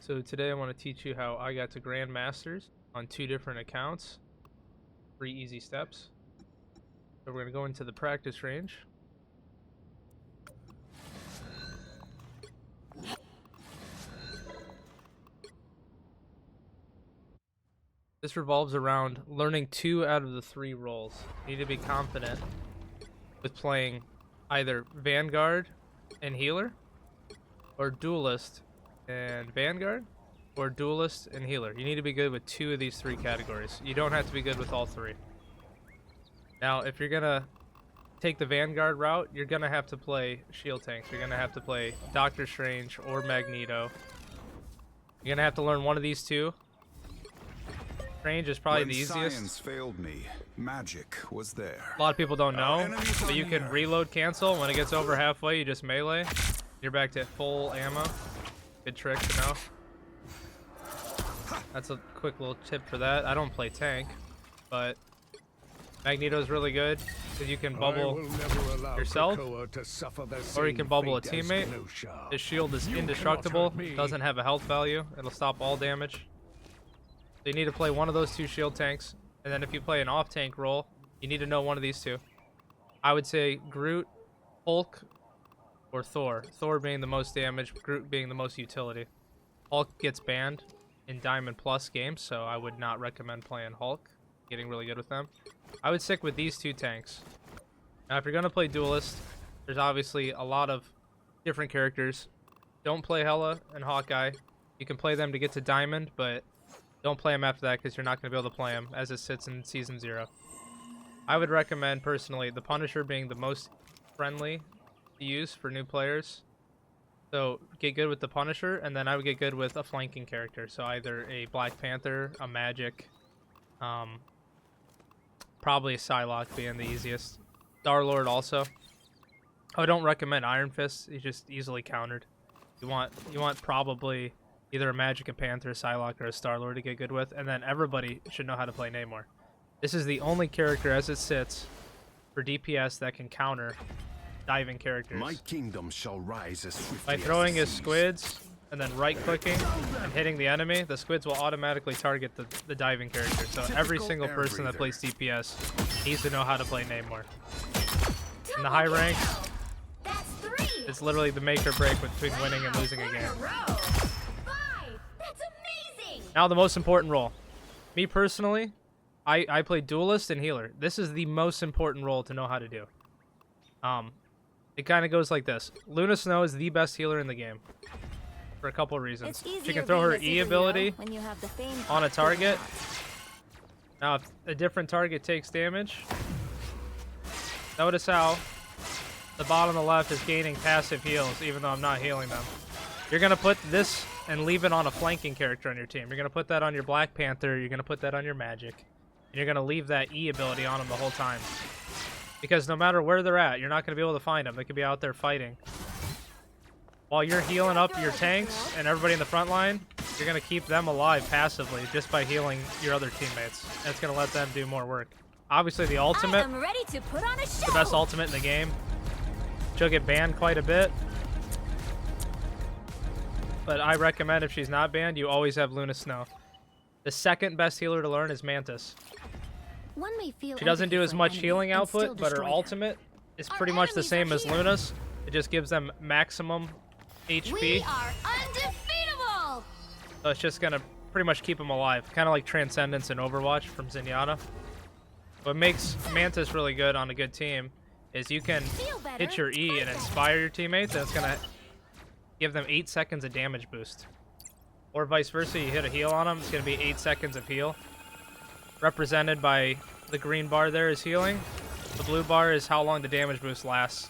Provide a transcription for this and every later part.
So today I want to teach you how I got to Grandmasters on 2 different accounts. 3 easy steps. So we're going to go into the practice range. This revolves around learning 2 out of the 3 roles. You need to be confident with playing either Vanguard and Healer, or Duelist and Vanguard, or Duelist and Healer. You need to be good with 2 of these 3 categories. You don't have to be good with all 3. Now, if you're gonna take the Vanguard route, you're gonna have to play shield tanks. You're gonna have to play Doctor Strange or Magneto. You're gonna have to learn one of these 2. Strange is probably the easiest. Science failed me, magic was there. A lot of people don't know, but you can reload cancel. When it gets over halfway, you just melee. You're back to full ammo. Good trick to know. That's a quick little tip for that. I don't play tank, but Magneto's really good because you can bubble yourself, or you can bubble a teammate. His shield is indestructible, doesn't have a health value. It'll stop all damage. So you need to play one of those 2 shield tanks, and then if you play an off-tank role, you need to know one of these 2. I would say Groot, Hulk, or Thor. Thor being the most damage, Groot being the most utility. Hulk gets banned in Diamond Plus games, so I would not recommend playing Hulk, getting really good with them. I would stick with these 2 tanks. Now, if you're going to play Duelist, there's obviously a lot of different characters. Don't play Hela and Hawkeye. You can play them to get to Diamond, but don't play them after that because you're not going to be able to play them as it sits in Season 0. I would recommend, personally, the Punisher being the most friendly to use for new players. So get good with the Punisher, and then I would get good with a flanking character. So either a Black Panther, a Magic, probably a Psylocke being the easiest. Star-Lord also. I don't recommend Iron Fist. He's just easily countered. You want probably either a Magic and Panther, a Psylocke, or a Star-Lord to get good with, and then everybody should know how to play Namor. This is the only character as it sits for DPS that can counter diving characters. My kingdom shall rise as swiftly By throwing his squids and then right-clicking and hitting the enemy, the squids will automatically target the diving character. So every single person that plays DPS needs to know how to play Namor. In the high ranks, it's literally the make or break between winning and losing a game. Now the most important role. Me personally, I play Duelist and Healer. This is the most important role to know how to do. It kind of goes like this. Luna Snow is the best healer in the game for a couple of reasons. She can throw her E ability on a target. Now if a different target takes damage, notice how the bottom of the left is gaining passive heals even though I'm not healing them. You're going to put this and leave it on a flanking character on your team. You're going to put that on your Black Panther. You're going to put that on your Magic. And you're going to leave that E ability on them the whole time. Because no matter where they're at, you're not going to be able to find them. They could be out there fighting. While you're healing up your tanks and everybody in the front line, you're going to keep them alive passively just by healing your other teammates. And it's going to let them do more work. Obviously, the ultimate, the best ultimate in the game. She'll get banned quite a bit. But I recommend if she's not banned, you always have Luna Snow. The second best healer to learn is Mantis. She doesn't do as much healing output, but her ultimate is pretty much the same as Luna's. It just gives them maximum HP. We are undefeatable! So it's just gonna pretty much keep them alive. Kind of like Transcendence and Overwatch from Zenyatta. What makes Mantis really good on a good team is you can hit your E and inspire your teammates, and it's gonna give them 8 seconds of damage boost. Or vice versa, you hit a heal on them, it's going to be 8 seconds of heal. Represented by the green bar there is healing. The blue bar is how long the damage boost lasts.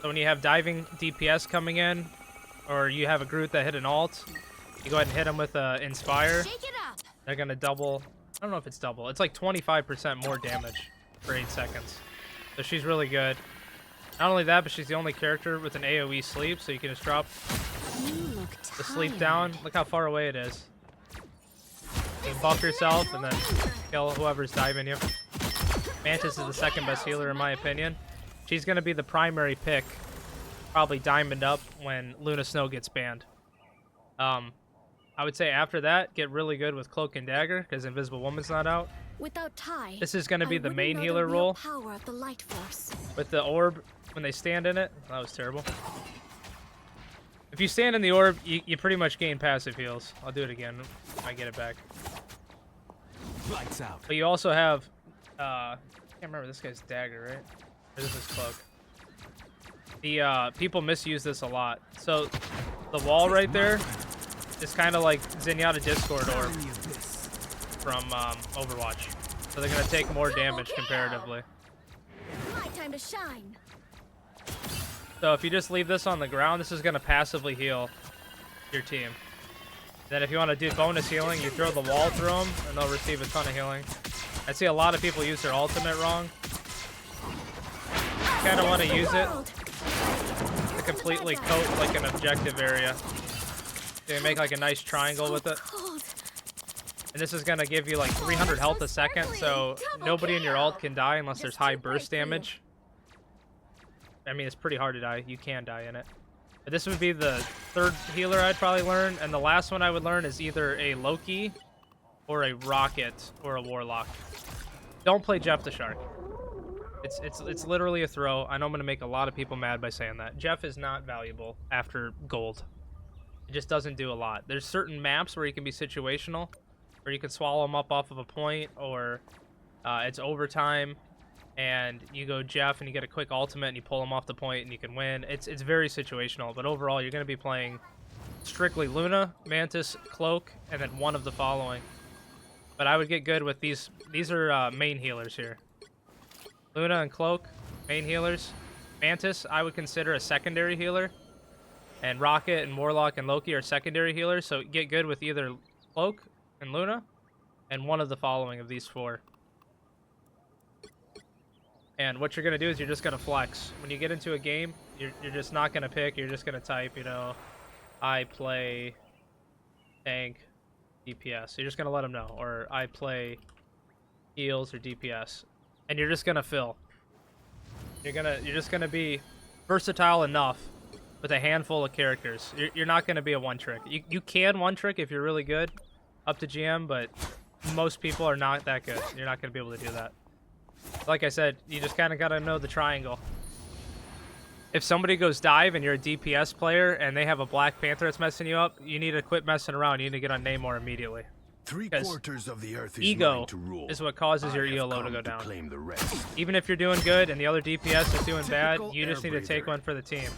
So when you have diving DPS coming in, or you have a Groot that hit an ult, you go ahead and hit them with Inspire. They're going to double, I don't know if it's double, it's like 25% more damage for 8 seconds. So she's really good. Not only that, but she's the only character with an AoE sleep, so you can just drop the sleep down. Look how far away it is. You can buff yourself and then kill whoever's diving you. Mantis is the second best healer in my opinion. She's going to be the primary pick, probably Diamond up when Luna Snow gets banned. I would say after that, get really good with Cloak and Dagger, because Invisible Woman's not out. Without Ty, This is going to be I the wouldn't main know healer the real role. power of the light force. With the orb, when they stand in it. That was terrible. If you stand in the orb, you pretty much gain passive heals. I'll do it again. I get it back. Lights out. But you also have, I can't remember this guy's dagger, right? Or this is cloak. The people misuse this a lot. So the wall right there is kind of like Zenyatta Discord orb from Overwatch. So they're gonna take more damage comparatively. My time to shine. So if you just leave this on the ground, this is gonna passively heal your team. Then if you want to do bonus healing, you throw the wall through them, and they'll receive a ton of healing. I see a lot of people use their ultimate wrong. You kind of want to use it to completely coat like an objective area. So you make like a nice triangle with it. And this is going to give you like 300 health a second, so nobody in your ult can die unless there's high burst damage. I mean, it's pretty hard to die. You can die in it. But this would be the third healer I'd probably learn, and the last one I would learn is either a Loki or a Rocket or a Warlock. Don't play Jeff the Shark. It's literally a throw. I know I'm going to make a lot of people mad by saying that. Jeff is not valuable after gold. It just doesn't do a lot. There's certain maps where you can be situational, where you can swallow them up off of a point, or it's overtime, and you go Jeff and you get a quick ultimate and you pull him off the point and you can win. It's very situational, but overall you're going to be playing strictly Luna, Mantis, Cloak, and then one of the following. But I would get good with these. These are main healers here. Luna and Cloak, main healers. Mantis, I would consider a secondary healer. And Rocket and Warlock and Loki are secondary healers, so get good with either Cloak and Luna, and one of the following of these four. And what you're going to do is you're just going to flex. When you get into a game, you're just not going to pick, you're just going to type, you know, I play tank, DPS. So you're just going to let them know. Or I play heals or DPS. And you're just going to fill. You're just going to be versatile enough with a handful of characters. You're not going to be a one-trick. You can one-trick if you're really good, up to GM, but most people are not that good. You're not going to be able to do that. Like I said, you just kind of got to know the triangle. If somebody goes dive and you're a DPS player and they have a Black Panther that's messing you up, you need to quit messing around. You need to get on Namor immediately. 3/4 of the earth is ego mine to rule. is what causes your I have ELO to come go down. Claim the rest. Even if you're doing good and the other DPS is doing bad, Typical you just need to take airbreather. one for the team.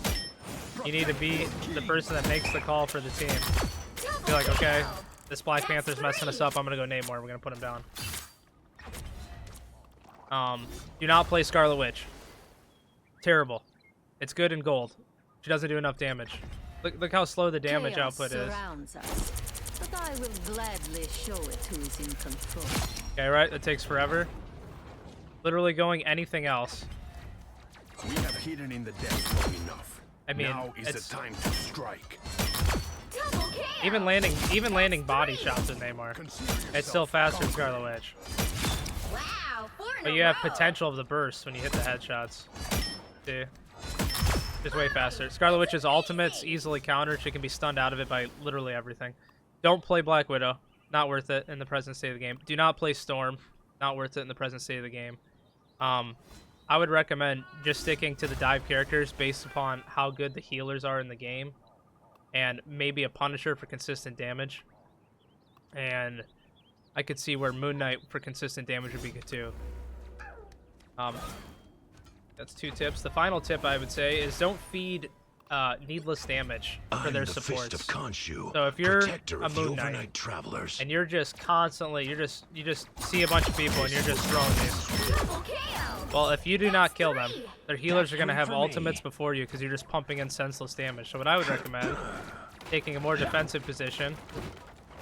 You need to be the person that makes the call for the team. Be like, okay, this Black Panther's messing us up. I'm going to go Namor. We're going to put him down. Do not play Scarlet Witch. Terrible. It's good in gold. She doesn't do enough damage. Look how slow the damage output is. Surrounds us, but I will gladly show it who is in control. Okay, right? That takes forever. Literally going anything else. We have hidden in the depths long enough. I mean, now is it's the time to strike. even landing body shots with Namor. It's still faster than Scarlet Witch. Wow, four in But a you have row. potential of the burst when you hit the headshots. See? It's way faster. Scarlet Witch's ultimate's easily countered. She can be stunned out of it by literally everything. Don't play Black Widow. Not worth it in the present state of the game. Do not play Storm. Not worth it in the present state of the game. I would recommend just sticking to the dive characters based upon how good the healers are in the game. And maybe a Punisher for consistent damage. And I could see where Moon Knight for consistent damage would be good too. That's 2 tips. The final tip I would say is don't feed needless damage for their supports. Of Khonshu, So if you're protector a of the Moon Knight overnight travelers. and you're just constantly, you just see a bunch of people and you're just throwing these. Double kill. Well, if you do not kill them, 3. their healers are going to have for me. ultimates before you because you're just pumping in senseless damage. So what I would recommend, taking a more defensive position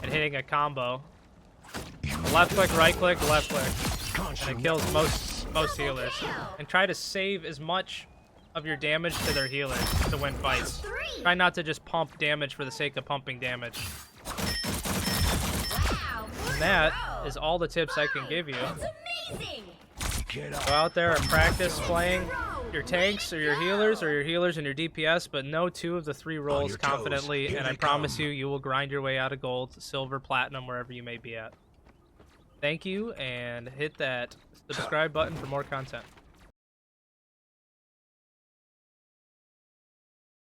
and hitting a combo. Left click, right click, left click. And it kills most healers. And try to save as much of your damage to their healers to win fights. Try not to just pump damage for the sake of pumping damage. Wow, And that is all the tips I can give you. that's amazing. Get up. Go out there and practice playing your tanks or your healers or your healers and your DPS, but know 2 of the 3 roles your toes. confidently, Here and I they promise come. you will grind your way out of gold, silver, platinum, wherever you may be at. Thank you, and hit that subscribe button for more content.